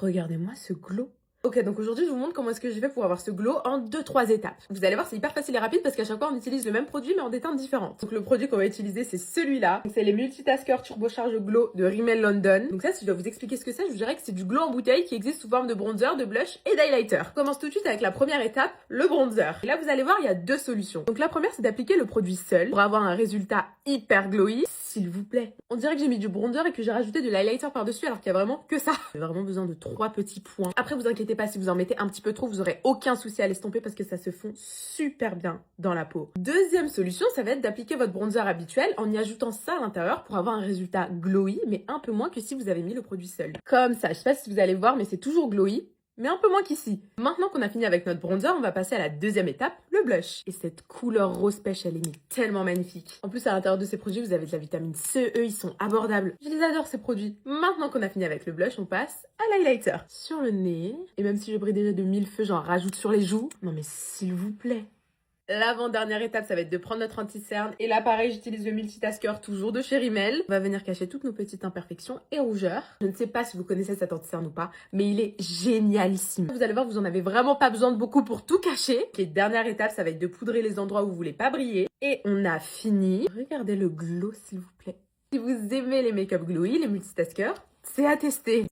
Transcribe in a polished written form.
Regardez-moi ce glow. Ok, donc aujourd'hui, je vous montre comment est-ce que j'ai fait pour avoir ce glow en 2-3 étapes. Vous allez voir, c'est hyper facile et rapide parce qu'à chaque fois, on utilise le même produit mais en des teintes différentes. Donc le produit qu'on va utiliser, c'est celui-là. C'est les Multitasker Turbo Charge Glow de Rimmel London. Donc ça, si je dois vous expliquer ce que c'est, je vous dirais que c'est du glow en bouteille qui existe sous forme de bronzer, de blush et d'highlighter. On commence tout de suite avec la première étape, le bronzer. Et là, vous allez voir, il y a deux solutions. Donc la première, c'est d'appliquer le produit seul pour avoir un résultat hyper glowy. S'il vous plaît. On dirait que j'ai mis du bronzer et que j'ai rajouté de l'highlighter par-dessus alors qu'il y a vraiment que ça. J'ai vraiment besoin de 3 petits points. Après, vous inquiétez pas, si vous en mettez un petit peu trop, vous aurez aucun souci à l'estomper parce que ça se fond super bien dans la peau. Deuxième solution, ça va être d'appliquer votre bronzer habituel en y ajoutant ça à l'intérieur pour avoir un résultat glowy, mais un peu moins que si vous avez mis le produit seul. Comme ça, je sais pas si vous allez voir, mais c'est toujours glowy, mais un peu moins qu'ici. Maintenant qu'on a fini avec notre bronzer, on va passer à la deuxième étape, le blush. Et cette couleur rose pêche, elle est mais tellement magnifique. En plus, à l'intérieur de ces produits, vous avez de la vitamine C, eux, ils sont abordables. Je les adore, ces produits. Maintenant qu'on a fini avec le blush, on passe à l'highlighter. Sur le nez, et même si je brille déjà de 1000 feux, j'en rajoute sur les joues. Non mais s'il vous plaît. L'avant-dernière étape, ça va être de prendre notre anti-cerne. Et là, pareil, j'utilise le Multitasker, toujours de chez Rimmel. On va venir cacher toutes nos petites imperfections et rougeurs. Je ne sais pas si vous connaissez cet anti-cerne ou pas, mais il est génialissime. Vous allez voir, vous en avez vraiment pas besoin de beaucoup pour tout cacher. Les dernières étapes, ça va être de poudrer les endroits où vous voulez pas briller. Et on a fini. Regardez le glow, s'il vous plaît. Si vous aimez les make-up glowy, les Multitasker, c'est à tester.